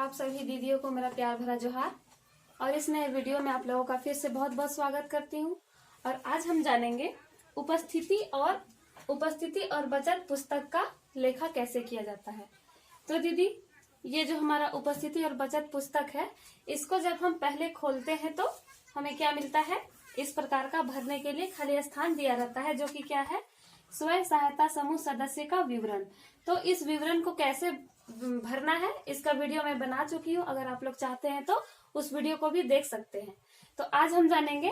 आप सभी दीदियों को मेरा प्यार भरा जोहार। और इस नए वीडियो में आप लोगों का फिर से बहुत बहुत स्वागत करती हूँ। और आज हम जानेंगे उपस्थिति और बचत पुस्तक का लेखा कैसे किया जाता है। तो दीदी, ये जो हमारा उपस्थिति और बचत पुस्तक है, इसको जब हम पहले खोलते हैं तो हमें क्या मिलता है, इस प्रकार का भरने के लिए खाली स्थान दिया रहता है, जो कि क्या है, स्वयं सहायता समूह सदस्य का विवरण। तो इस विवरण को कैसे भरना है, इसका वीडियो मैं बना चुकी हूँ। अगर आप लोग चाहते हैं तो उस वीडियो को भी देख सकते हैं। तो आज हम जानेंगे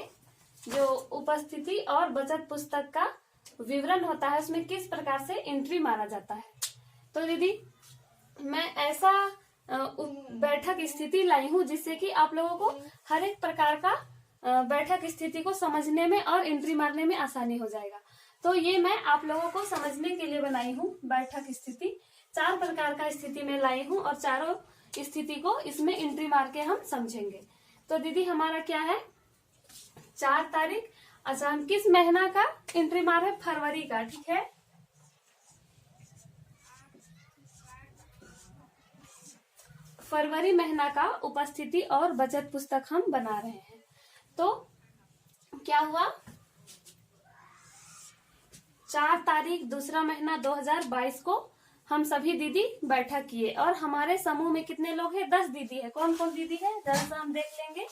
जो उपस्थिति और बचत पुस्तक का विवरण होता है, उसमें किस प्रकार से एंट्री मारा जाता है। तो दीदी, मैं ऐसा बैठक स्थिति लाई हूँ जिससे कि आप लोगों को हर एक प्रकार का बैठक स्थिति को समझने में और एंट्री मारने में आसानी हो जाएगा। तो ये मैं आप लोगों को समझने के लिए बनाई हूँ बैठक स्थिति। 4 प्रकार का स्थिति में लाई हूँ और चारों स्थिति को इसमें एंट्री मार के हम समझेंगे। तो दीदी, हमारा क्या है, 4 तारीख। अच्छा, हम किस महीना का एंट्री मार है, फरवरी का, ठीक है। फरवरी महीना का उपस्थिति और बचत पुस्तक हम बना रहे हैं। तो क्या हुआ, 4 तारीख दूसरा महीना 2022 को हम सभी दीदी बैठक किए। और हमारे समूह में कितने लोग हैं, 10 दीदी है। कौन कौन दीदी है, जरा सा हम देख लेंगे।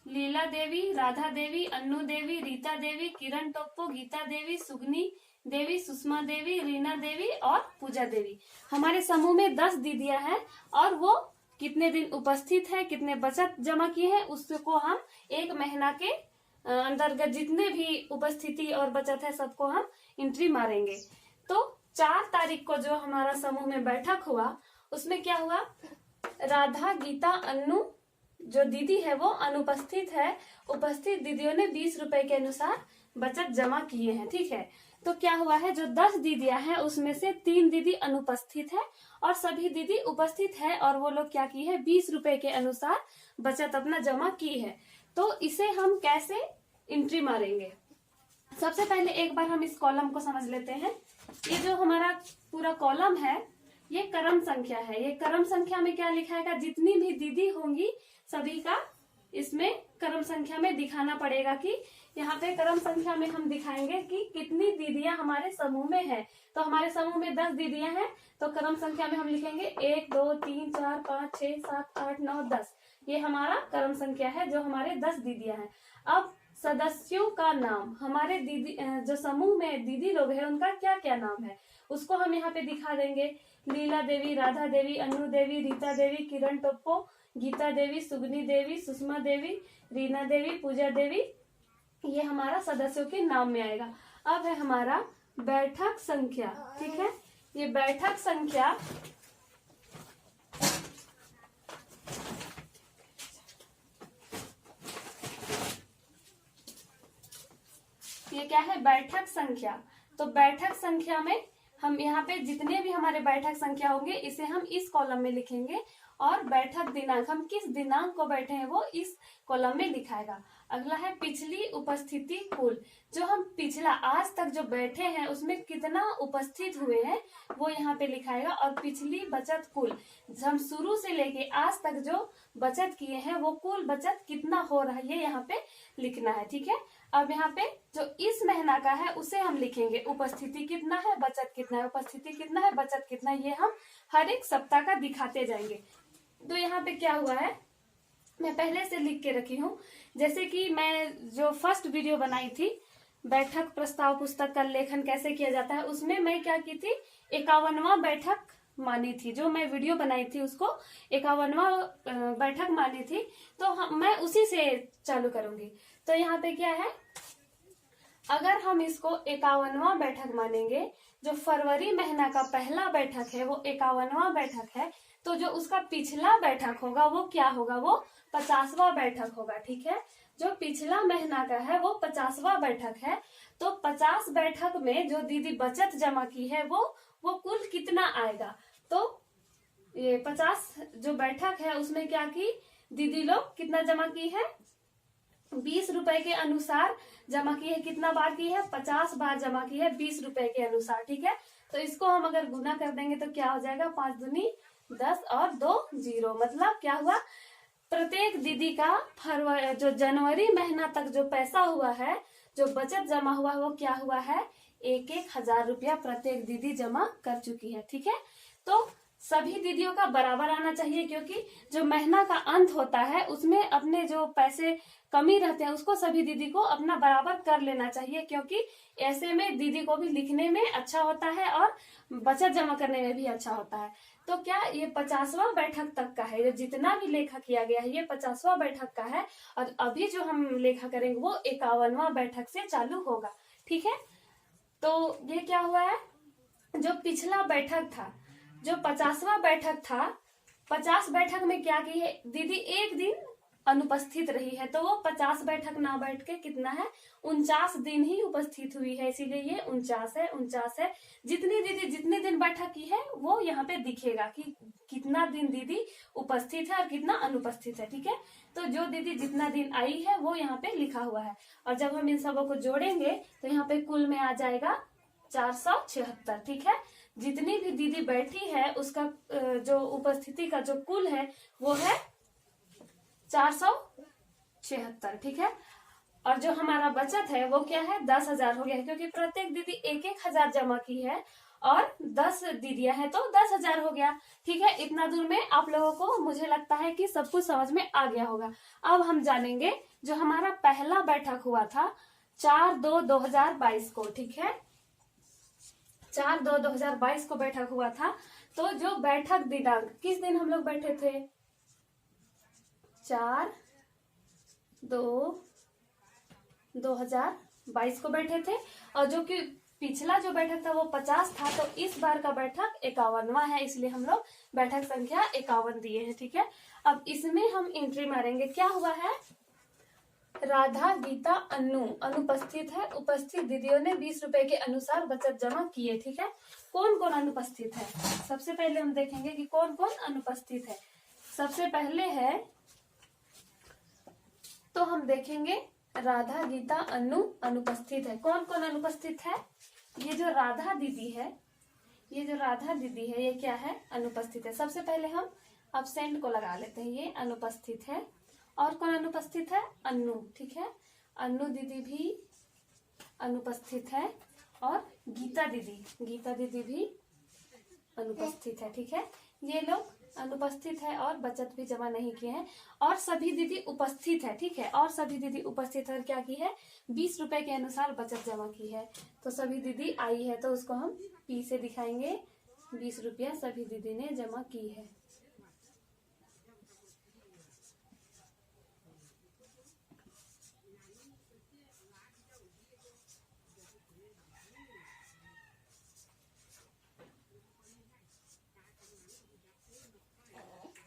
लीला देवी, राधा देवी, अन्नू देवी, रीता देवी, किरण टोप्पो, गीता देवी, सुगनी देवी, सुषमा देवी, रीना देवी और पूजा देवी। हमारे समूह में 10 दीदियां हैं। और वो कितने दिन उपस्थित है, कितने बचत जमा किए हैं, उसको हम एक महीना के अंतर्गत जितने भी उपस्थिति और बचत है सबको हम एंट्री मारेंगे। तो 4 तारीख को जो हमारा समूह में बैठक हुआ, उसमें क्या हुआ, राधा, गीता, अन्नू जो दीदी है वो अनुपस्थित है। उपस्थित दीदियों ने 20 रुपए के अनुसार बचत जमा किए हैं, ठीक है। तो क्या हुआ है, जो 10 दीदियां हैं उसमें से 3 दीदी अनुपस्थित है और सभी दीदी उपस्थित है। और वो लोग क्या की है, 20 रुपए के अनुसार बचत अपना जमा की है। तो इसे हम कैसे एंट्री मारेंगे, सबसे पहले एक बार हम इस कॉलम को समझ लेते हैं। ये जो हमारा पूरा कॉलम है, ये क्रम संख्या है। ये क्रम संख्या में क्या लिखाएगा, जितनी भी दीदी होंगी सभी का इसमें क्रम संख्या में दिखाना पड़ेगा। कि यहाँ पे क्रम संख्या में हम दिखाएंगे कि कितनी दीदियां हमारे समूह में है। तो हमारे समूह में 10 दीदियां हैं, तो क्रम संख्या में हम लिखेंगे 1 2 3 4 5 6 7 8 9 10। ये हमारा क्रम संख्या है, जो हमारे 10 दीदियां हैं। अब सदस्यों का नाम, हमारे दीदी जो समूह में दीदी लोग हैं उनका क्या क्या नाम है, उसको हम यहाँ पे दिखा देंगे। लीला देवी, राधा देवी, अन्नू देवी, रीता देवी, किरण टोप्पो, गीता देवी, सुगनी देवी, सुषमा देवी, रीना देवी, पूजा देवी, ये हमारा सदस्यों के नाम में आएगा। अब है हमारा बैठक संख्या, ठीक है। ये बैठक संख्या ये क्या है, बैठक संख्या। तो बैठक संख्या में हम यहाँ पे जितने भी हमारे बैठक संख्या होंगे इसे हम इस कॉलम में लिखेंगे। और बैठक दिनांक, हम किस दिनांक को बैठे हैं वो इस कॉलम में दिखाएगा। अगला है पिछली उपस्थिति कुल, जो हम पिछला आज तक जो बैठे हैं उसमें कितना उपस्थित हुए हैं वो यहाँ पे लिखाएगा। और पिछली बचत कुल, हम शुरू से लेके आज तक जो बचत किए हैं वो कुल बचत कितना हो रहा है, ये यहाँ पे लिखना है, ठीक है। अब यहाँ पे जो इस महीना का है उसे हम लिखेंगे, उपस्थिति कितना है, बचत कितना है, उपस्थिति कितना है, बचत कितना है, ये हम हर एक सप्ताह का दिखाते जाएंगे। तो यहाँ पे क्या हुआ है, मैं पहले से लिख के रखी हूँ। जैसे कि मैं जो फर्स्ट वीडियो बनाई थी, बैठक प्रस्ताव पुस्तक का लेखन कैसे किया जाता है, उसमें मैं क्या की थी, 51वां बैठक मानी थी। जो मैं वीडियो बनाई थी उसको 51वां बैठक मानी थी। तो मैं उसी से चालू करूंगी। तो यहाँ पे क्या है, अगर हम इसको 51वां बैठक मानेंगे, जो फरवरी महीना का पहला बैठक है वो 51वां बैठक है, तो जो उसका पिछला बैठक होगा वो क्या होगा, वो 50वां बैठक होगा, ठीक है। जो पिछला महीना का है वो 50वां बैठक है। तो 50 बैठक में जो दीदी बचत जमा की है वो कुल कितना आएगा। तो ये 50 जो बैठक है उसमें क्या की दीदी लोग कितना जमा की है, 20 रुपए के अनुसार जमा की है। कितना बार की है, 50 बार जमा की है 20 रुपए के अनुसार, ठीक है। तो इसको हम अगर गुना कर देंगे तो क्या हो जाएगा, 5 दूनी 10 और 2 0, मतलब क्या हुआ, प्रत्येक दीदी का फरवरी जो जनवरी महीना तक जो पैसा हुआ है, जो बचत जमा हुआ है, वो क्या हुआ है, 1,000 रुपया प्रत्येक दीदी जमा कर चुकी है। ठीक है, तो सभी दीदियों का बराबर आना चाहिए, क्योंकि जो महीना का अंत होता है उसमें अपने जो पैसे कमी रहते हैं उसको सभी दीदी को अपना बराबर कर लेना चाहिए, क्योंकि ऐसे में दीदी को भी लिखने में अच्छा होता है और बचत जमा करने में भी अच्छा होता है। तो क्या ये 50वां बैठक तक का है, जो जितना भी लेखा किया गया है ये 50वां बैठक का है, और अभी जो हम लेखा करेंगे वो 51वां बैठक से चालू होगा। ठीक है, तो ये क्या हुआ है, जो पिछला बैठक था, जो 50वां बैठक था, 50 बैठक में क्या की है दीदी, एक दिन अनुपस्थित रही है, तो वो 50 बैठक ना बैठ के कितना है, 49 दिन ही उपस्थित हुई है, इसीलिए ये 49 है। जितनी दीदी जितने दिन बैठक की है वो यहाँ पे दिखेगा कि कितना दिन दीदी उपस्थित है और कितना अनुपस्थित है। ठीक है, तो जो दीदी जितना दिन आई है वो यहाँ पे लिखा हुआ है, और जब हम इन सबों को जोड़ेंगे तो यहाँ पे कुल में आ जाएगा 476। ठीक है, जितनी भी दीदी बैठी है उसका जो उपस्थिति का जो कुल है वो है 476। ठीक है, और जो हमारा बचत है वो क्या है, 10,000 हो गया है, क्योंकि प्रत्येक दीदी 1,000 जमा की है और 10 दीदियां हैं तो 10,000 हो गया। ठीक है, इतना दूर में आप लोगों को मुझे लगता है कि सब कुछ समझ में आ गया होगा। अब हम जानेंगे जो हमारा पहला बैठक हुआ था 4/2/2022 को। ठीक है, 4/2/2022 को बैठक हुआ था, तो जो बैठक दिनांक किस दिन हम लोग बैठे थे, 4/2/2022 को बैठे थे, और जो कि पिछला जो बैठक था वो 50 था, तो इस बार का बैठक 51वां है, इसलिए हम लोग बैठक संख्या 51 दिए हैं। ठीक है, अब इसमें हम एंट्री मारेंगे, क्या हुआ है, राधा, गीता, अन्नू अनुपस्थित है, उपस्थित दीदियों ने 20 रुपए के अनुसार बचत जमा किए। ठीक है, कौन कौन अनुपस्थित है, सबसे पहले हम देखेंगे कि कौन कौन अनुपस्थित है। सबसे पहले है तो हम देखेंगे राधा, गीता, अन्नू अनुपस्थित है। कौन कौन अनुपस्थित है, ये जो राधा दीदी है, ये जो राधा दीदी है ये क्या है, अनुपस्थित है। सबसे पहले हम अब्सेंट को लगा लेते हैं, ये अनुपस्थित है। और कौन अनुपस्थित है, अन्नू। ठीक है, अन्नू दीदी भी अनुपस्थित है, और गीता दीदी भी अनुपस्थित है। ठीक है, ये लोग अनुपस्थित है और बचत भी जमा नहीं किए हैं, और सभी दीदी उपस्थित है। ठीक है, और सभी दीदी उपस्थित है, क्या की है, 20 रुपए के अनुसार बचत जमा की है। तो सभी दीदी आई है तो उसको हम P से दिखाएंगे, 20 रुपया सभी दीदी ने जमा की है।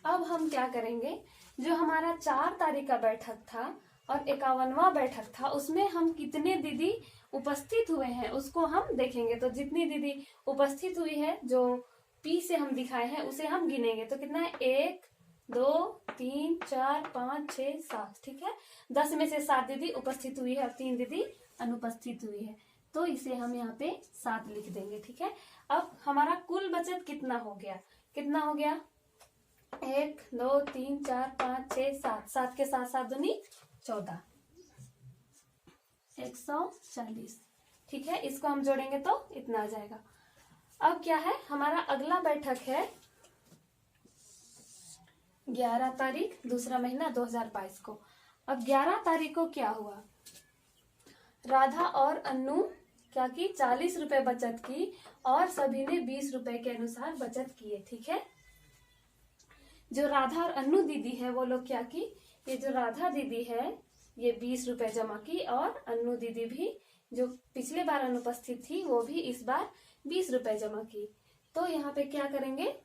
अब हम क्या करेंगे, जो हमारा 4 तारीख का बैठक था और 51वां बैठक था, उसमें हम कितने दीदी उपस्थित हुए हैं उसको हम देखेंगे। तो जितनी दीदी उपस्थित हुई है जो P से हम दिखाए हैं उसे हम गिनेंगे, तो कितना है, 1 2 3 4 5 6 7। ठीक है, 10 में से 7 दीदी उपस्थित हुई है और 3 दीदी अनुपस्थित हुई है, तो इसे हम यहाँ पे 7 लिख देंगे। ठीक है, अब हमारा कुल बचत कितना हो गया, 1 2 3 4 5 6 7, 7 के साथ 7 दूनी 14, 140। ठीक है, इसको हम जोड़ेंगे तो इतना आ जाएगा। अब क्या है, हमारा अगला बैठक है 11 तारीख दूसरा महीना 2022 को। अब 11 तारीख को क्या हुआ, राधा और अन्नू क्या की, 40 रुपए बचत की और सभी ने 20 रुपए के अनुसार बचत किए। ठीक है, जो राधा और अन्नू दीदी है वो लोग क्या की, ये जो राधा दीदी है ये 20 रुपए जमा की, और अन्नू दीदी भी जो पिछले बार अनुपस्थित थी वो भी इस बार 20 रुपए जमा की। तो यहाँ पे क्या करेंगे,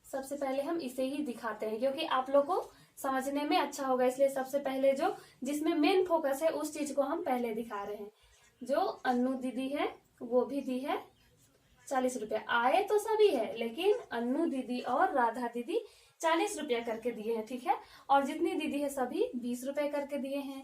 सबसे पहले हम इसे ही दिखाते हैं क्योंकि आप लोग को समझने में अच्छा होगा, इसलिए सबसे पहले जो जिसमें मेन फोकस है उस चीज को हम पहले दिखा रहे हैं। जो अन्नू दीदी है वो भी दी है 40 रुपया, आए तो सभी है लेकिन अन्नू दीदी और राधा दीदी 40 रुपया करके दिए हैं। ठीक है, और जितनी दीदी है सभी 20 रुपए करके दिए हैं।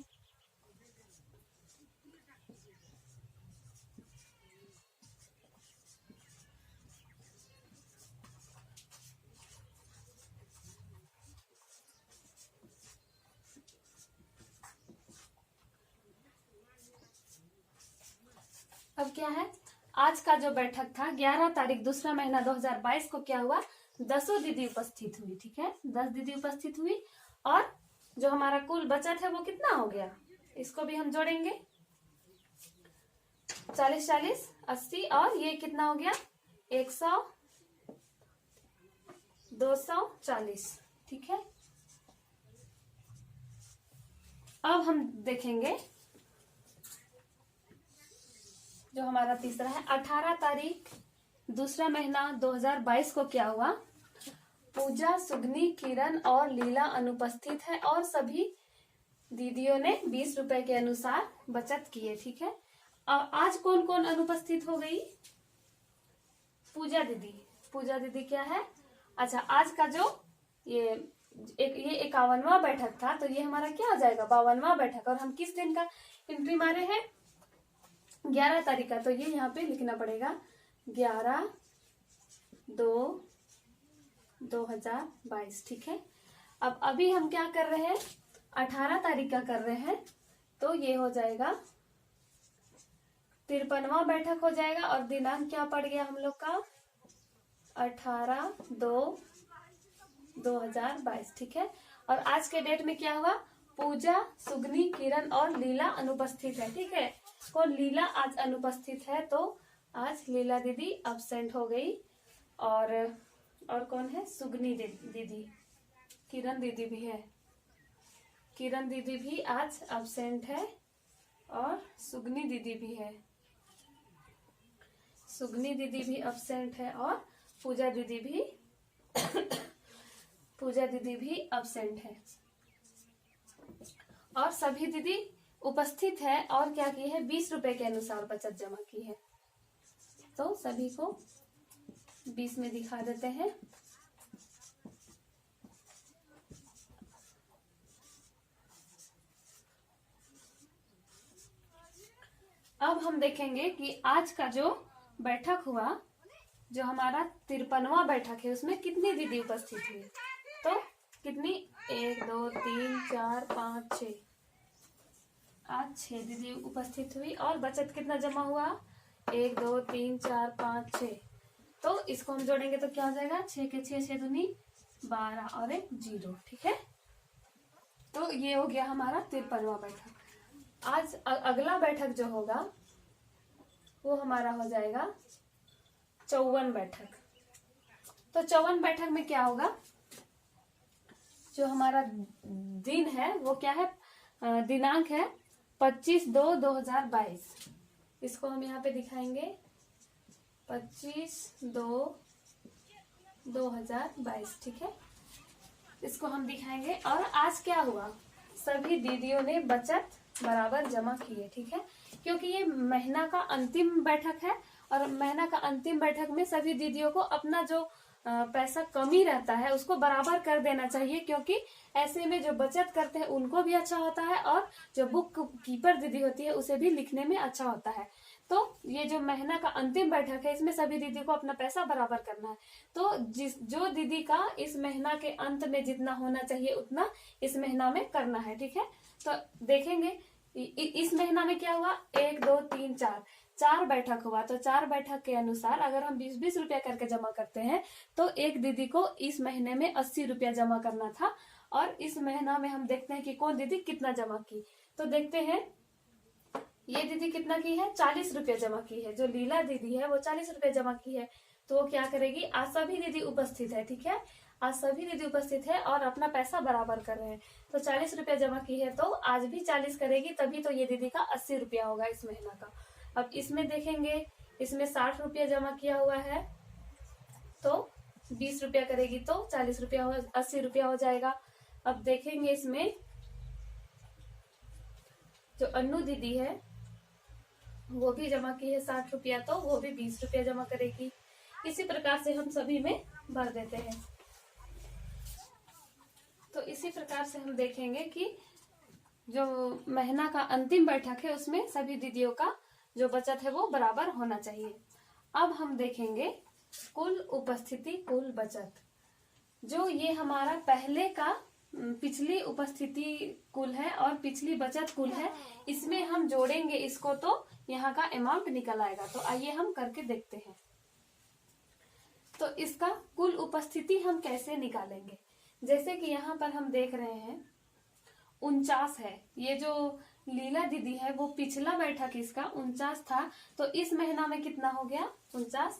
अब क्या है, आज का जो बैठक था 11 तारीख दूसरा महीना 2022 को क्या हुआ, 10 दीदी उपस्थित हुई। ठीक है, 10 दीदी उपस्थित हुई और जो हमारा कुल बचत है वो कितना हो गया, इसको भी हम जोड़ेंगे, 40 40 80 और ये कितना हो गया 100 240। ठीक है, अब हम देखेंगे जो हमारा तीसरा है, 18 तारीख दूसरा महीना 2022 को क्या हुआ, पूजा, सुगनी, किरण और लीला अनुपस्थित है और सभी दीदियों ने 20 रुपए के अनुसार बचत किए। ठीक है, आज कौन कौन अनुपस्थित हो गई, पूजा दीदी। पूजा दीदी क्या है, अच्छा आज का जो ये 51वां बैठक था तो ये हमारा क्या हो जाएगा 52वां बैठक, और हम किस दिन का एंट्री मारे हैं 11 तारीख का, तो ये यहाँ पे लिखना पड़ेगा 11/2/2022। ठीक है, अब अभी हम क्या कर रहे हैं 18 तारीख का कर रहे हैं, तो ये हो जाएगा 53वां बैठक हो जाएगा और दिनांक क्या पड़ गया हम लोग का 18/2/2022। ठीक है, और आज के डेट में क्या हुआ, पूजा, सुगनी, किरण और लीला अनुपस्थित है। ठीक है, कौन लीला आज अनुपस्थित है, तो आज लीला दीदी अब्सेंट हो गई और कौन है सुगनी दीदी, किरण दीदी भी है, किरण दीदी भी आज अब्सेंट है और सुगनी दीदी भी है, सुगनी दीदी भी अब्सेंट है और पूजा दीदी भी अब्सेंट है और सभी दीदी उपस्थित है और क्या की है 20 रुपए के अनुसार बचत जमा की है। तो सभी को 20 में दिखा देते हैं। अब हम देखेंगे कि आज का जो बैठक हुआ, जो हमारा 53वां बैठक है, उसमें कितनी दीदी उपस्थित हुई, तो कितनी 1 2 3 4 5 6, आज 6 दीदी उपस्थित हुई और बचत कितना जमा हुआ 1 2 3 4 5 6, तो इसको हम जोड़ेंगे तो क्या हो जाएगा 6 के 6 6 दूनी 12 और 1 0। ठीक है, तो ये हो गया हमारा 53वां बैठक। आज अगला बैठक जो होगा वो हमारा हो जाएगा 54 बैठक। तो 54 बैठक में क्या होगा, जो हमारा दिन है वो क्या है, दिनांक है 25/2/2022। इसको हम यहाँ पे दिखाएंगे 25/2/2022। ठीक है, इसको हम दिखाएंगे और आज क्या हुआ, सभी दीदियों ने बचत बराबर जमा की है। ठीक है, क्योंकि ये महीना का अंतिम बैठक है और महीना का अंतिम बैठक में सभी दीदियों को अपना जो पैसा कमी रहता है उसको बराबर कर देना चाहिए, क्योंकि ऐसे में जो बचत करते हैं उनको भी अच्छा होता है और जो बुक कीपर दीदी होती है उसे भी लिखने में अच्छा होता है। तो ये जो महीना का अंतिम बैठक है इसमें सभी दीदी को अपना पैसा बराबर करना है। तो जो दीदी का इस महीना के अंत में जितना होना चाहिए उतना इस महीना में करना है। ठीक है, तो देखेंगे इस महीना में क्या हुआ 1 2 3 4 बैठक हुआ, तो 4 बैठक के अनुसार अगर हम 20-20 रुपया करके जमा करते हैं तो एक दीदी को इस महीने में 80 रुपया जमा करना था। और इस महीना में हम देखते हैं कि कौन दीदी कितना जमा की, तो देखते हैं ये दीदी कितना की है 40 रुपया जमा की है, जो लीला दीदी है वो 40 रुपया जमा की है। तो वो क्या करेगी, आज सभी दीदी उपस्थित है। ठीक है, आज सभी दीदी उपस्थित है और अपना पैसा बराबर कर रहे हैं, तो 40 रुपया जमा की है तो आज भी 40 करेगी, तभी तो ये दीदी का 80 रुपया होगा इस महीना का। अब इसमें देखेंगे, इसमें 60 रुपया जमा किया हुआ है तो 20 रुपया करेगी तो 40 रुपया 80 रुपया हो जाएगा। अब देखेंगे इसमें जो अन्नू दीदी है वो भी जमा की है 60 रुपया, तो वो भी 20 रुपया जमा करेगी। इसी प्रकार से हम सभी में भर देते हैं। तो इसी प्रकार से हम देखेंगे कि जो महीना का अंतिम बैठक है उसमें सभी दीदियों का जो बचत है वो बराबर होना चाहिए। अब हम देखेंगे कुल उपस्थिति कुल बचत, जो ये हमारा पहले का पिछली उपस्थिति कुल है और पिछली बचत कुल है, इसमें हम जोड़ेंगे इसको तो यहाँ का अमाउंट निकल आएगा। तो आइए हम करके देखते हैं। तो इसका कुल उपस्थिति हम कैसे निकालेंगे, जैसे कि यहाँ पर हम देख रहे हैं 49 है। ये जो लीला दीदी है वो पिछला बैठक इसका 49 था, तो इस महीना में कितना हो गया 49,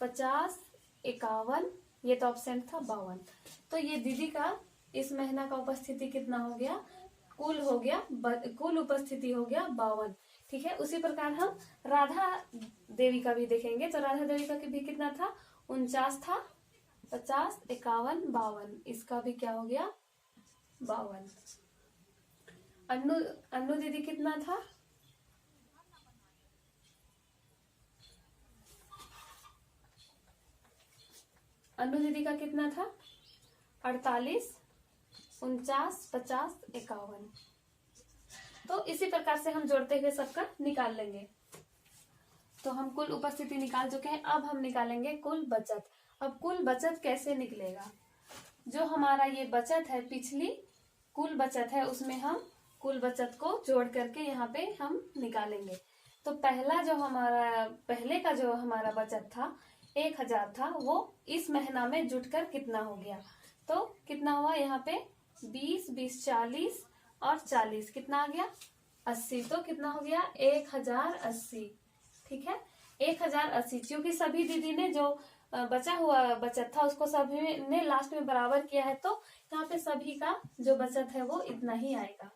50, 51, ये तो ऑब्सेंट था 52। तो ये दीदी का इस महीना का उपस्थिति कितना हो गया, कुल हो गया, कुल उपस्थिति हो गया 52। ठीक है, उसी प्रकार हम राधा देवी का भी देखेंगे। तो राधा देवी का भी कितना था, 49 था, 50, 51, 52, इसका भी क्या हो गया 52। अन्नू दीदी कितना था, अन्नू दीदी का कितना था 48, 49, 50, 51। तो इसी प्रकार से हम जोड़ते हुए सबका निकाल लेंगे। तो हम कुल उपस्थिति निकाल चुके हैं, अब हम निकालेंगे कुल बचत। अब कुल बचत कैसे निकलेगा, जो हमारा ये बचत है, पिछली कुल बचत है, उसमें हम कुल बचत को जोड़ करके यहाँ पे हम निकालेंगे। तो पहले का जो हमारा बचत था 1000 था, वो इस महीना में जुटकर कितना हो गया, तो कितना हुआ यहाँ पे 20, 20, 40 और 40 कितना आ गया 80। तो कितना हो गया 1080। ठीक है, 1080, क्योंकि सभी दीदी ने जो बचा हुआ बचत था उसको सभी ने लास्ट में बराबर किया है, तो यहाँ पे सभी का जो बचत है वो इतना ही आएगा।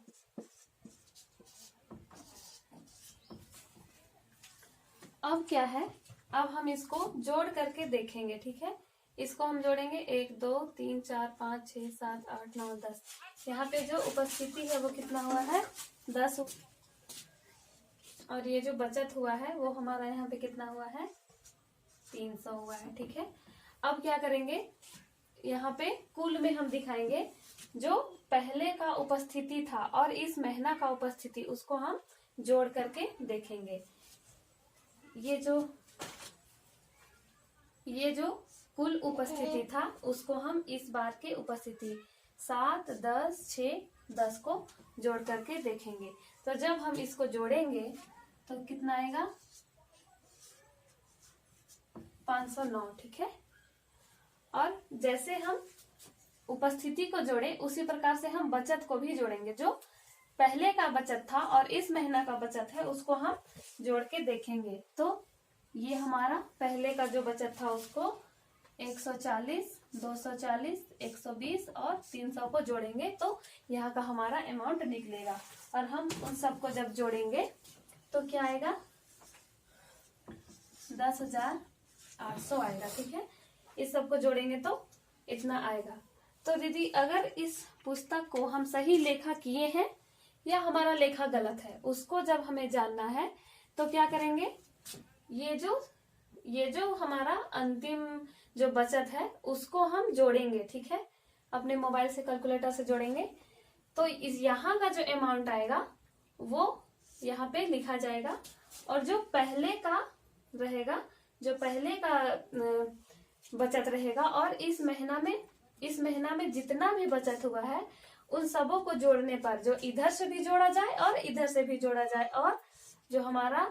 अब क्या है, अब हम इसको जोड़ करके देखेंगे। ठीक है, इसको हम जोड़ेंगे 1, 2, 3, 4, 5, 6, 7, 8, 9, 10। यहाँ पे जो उपस्थिति है वो कितना हुआ है 10, और ये जो बचत हुआ है वो हमारा यहाँ पे कितना हुआ है 300 हुआ है। ठीक है, अब क्या करेंगे, यहाँ पे कुल में हम दिखाएंगे जो पहले का उपस्थिति था और इस महीना का उपस्थिति, उसको हम जोड़ करके देखेंगे। ये जो कुल उपस्थिति था उसको हम इस बार के उपस्थिति 7, 10, 6, 10 को जोड़ करके देखेंगे। तो जब हम इसको जोड़ेंगे तो कितना आएगा 509। ठीक है, और जैसे हम उपस्थिति को जोड़े उसी प्रकार से हम बचत को भी जोड़ेंगे। जो पहले का बचत था और इस महीना का बचत है उसको हम जोड़ के देखेंगे। तो ये हमारा पहले का जो बचत था उसको 140, 240, 120 और 300 को जोड़ेंगे, तो यहाँ का हमारा अमाउंट निकलेगा। और हम उन सबको जब जोड़ेंगे तो क्या आएगा 10,800 आएगा। ठीक है, इस सबको जोड़ेंगे तो इतना आएगा। तो दीदी अगर इस पुस्तक को हम सही लेखा किए हैं या हमारा लेखा गलत है, उसको जब हमें जानना है तो क्या करेंगे, ये जो हमारा अंतिम जो बचत है उसको हम जोड़ेंगे। ठीक है, अपने मोबाइल से कैलकुलेटर से जोड़ेंगे, तो इस यहाँ का जो अमाउंट आएगा वो यहाँ पे लिखा जाएगा, और जो पहले का रहेगा, जो पहले का बचत रहेगा, और इस महीना में जितना भी बचत हुआ है उन सबों को जोड़ने पर जो इधर से भी जोड़ा जाए और इधर से भी जोड़ा जाए, और जो हमारा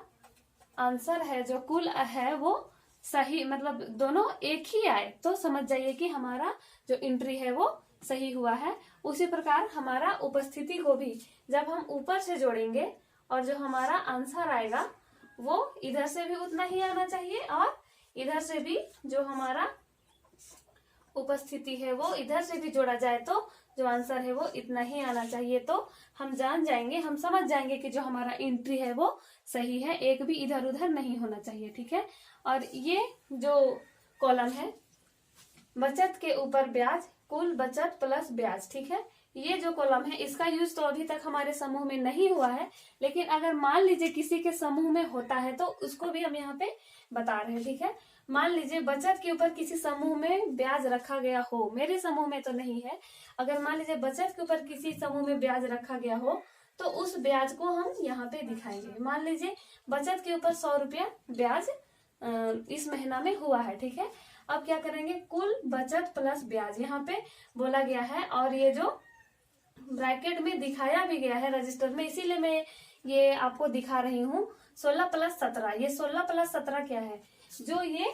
आंसर है, जो कुल है, वो सही, मतलब दोनों एक ही आए, तो समझ जाइए कि हमारा जो एंट्री है वो सही हुआ है। उसी प्रकार हमारा उपस्थिति को भी जब हम ऊपर से जोड़ेंगे और जो हमारा आंसर आएगा वो इधर से भी उतना ही आना चाहिए, और इधर से भी जो हमारा उपस्थिति है वो इधर से भी जोड़ा जाए तो जो आंसर है वो इतना ही आना चाहिए। तो हम जान जाएंगे, हम समझ जाएंगे कि जो हमारा एंट्री है वो सही है, एक भी इधर उधर नहीं होना चाहिए। ठीक है, और ये जो कॉलम है बचत के ऊपर ब्याज, कुल बचत प्लस ब्याज। ठीक है, ये जो कॉलम है इसका यूज तो अभी तक हमारे समूह में नहीं हुआ है, लेकिन अगर मान लीजिए किसी के समूह में होता है तो उसको भी हम यहाँ पे बता रहे हैं। ठीक है, मान लीजिए बचत के ऊपर किसी समूह में ब्याज रखा गया हो, मेरे समूह में तो नहीं है, अगर मान लीजिए बचत के ऊपर किसी समूह में ब्याज रखा गया हो तो उस ब्याज को हम यहाँ पे दिखाएंगे। मान लीजिए बचत के ऊपर 100 रुपया ब्याज इस महीना में हुआ है। ठीक है, अब क्या करेंगे, कुल बचत प्लस ब्याज यहाँ पे बोला गया है, और ये जो ब्रैकेट में दिखाया भी गया है रजिस्टर में, इसीलिए मैं ये आपको दिखा रही हूँ। 16 प्लस 17, ये 16 प्लस 17 क्या है, जो ये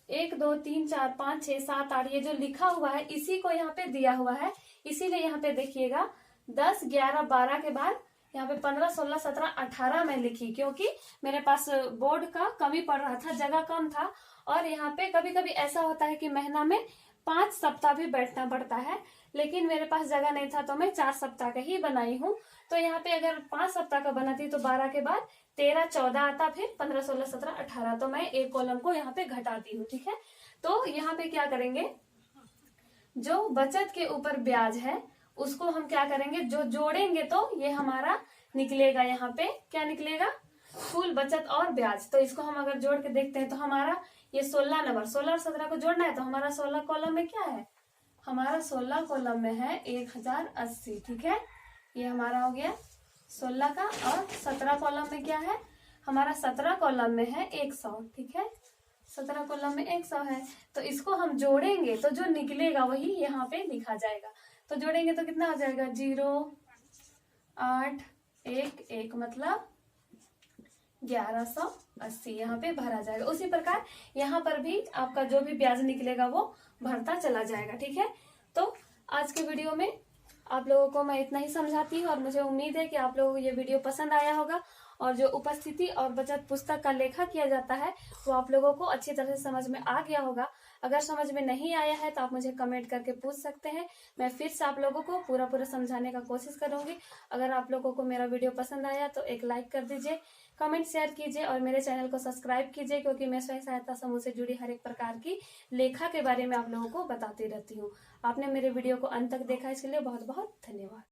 1 2 3 4 5 6 7 8 ये जो लिखा हुआ है इसी को यहाँ पे दिया हुआ है। इसीलिए यहाँ पे देखिएगा 10 11 12 के बाद यहाँ पे 15 16 17 18 मैं लिखी, क्योंकि मेरे पास बोर्ड का कमी पड़ रहा था, जगह कम था। और यहाँ पे कभी कभी ऐसा होता है कि महीना में 5 सप्ताह भी बैठना पड़ता है, लेकिन मेरे पास जगह नहीं था तो मैं 4 सप्ताह का ही बनाई हूँ। तो यहाँ पे अगर 5 सप्ताह का बनाती तो 12 के बाद 13 14 आता, फिर 15 16 17 18, तो मैं एक कॉलम को यहाँ पे घटाती हूँ। ठीक है, तो यहाँ पे क्या करेंगे, जो बचत के ऊपर ब्याज है उसको हम क्या करेंगे, जो जोड़ेंगे तो ये हमारा निकलेगा, यहाँ पे क्या निकलेगा, कुल बचत और ब्याज। तो इसको हम अगर जोड़ के देखते हैं तो हमारा ये 16 नंबर, 16 और 17 को जोड़ना है तो हमारा 16 कॉलम में क्या है, हमारा 16 कॉलम में है 1080। ठीक है, ये हमारा हो गया 16 का। और 17 कॉलम में क्या है, हमारा 17 कॉलम में है 100। ठीक है, 17 कॉलम में 100 है, तो इसको हम जोड़ेंगे तो जो निकलेगा वही यहाँ पे लिखा जाएगा। तो जोड़ेंगे तो कितना हो जाएगा, 0 8 1 1, मतलब 1180 यहाँ पे भरा जाएगा। उसी प्रकार यहाँ पर भी आपका जो भी ब्याज निकलेगा वो भरता चला जाएगा। ठीक है, तो आज के वीडियो में आप लोगों को मैं इतना ही समझाती हूँ और मुझे उम्मीद है कि आप लोगों को ये वीडियो पसंद आया होगा और जो उपस्थिति और बचत पुस्तक का लेखा किया जाता है वो आप लोगों को अच्छी तरह से समझ में आ गया होगा। अगर समझ में नहीं आया है तो आप मुझे कमेंट करके पूछ सकते हैं, मैं फिर से आप लोगों को पूरा समझाने का कोशिश करूंगी। अगर आप लोगों को मेरा वीडियो पसंद आया तो एक लाइक कर दीजिए, कमेंट शेयर कीजिए और मेरे चैनल को सब्सक्राइब कीजिए, क्योंकि मैं स्वयं सहायता समूह से जुड़ी हर एक प्रकार की लेखा के बारे में आप लोगों को बताती रहती हूँ। आपने मेरे वीडियो को अंत तक देखा इसके लिए बहुत बहुत धन्यवाद।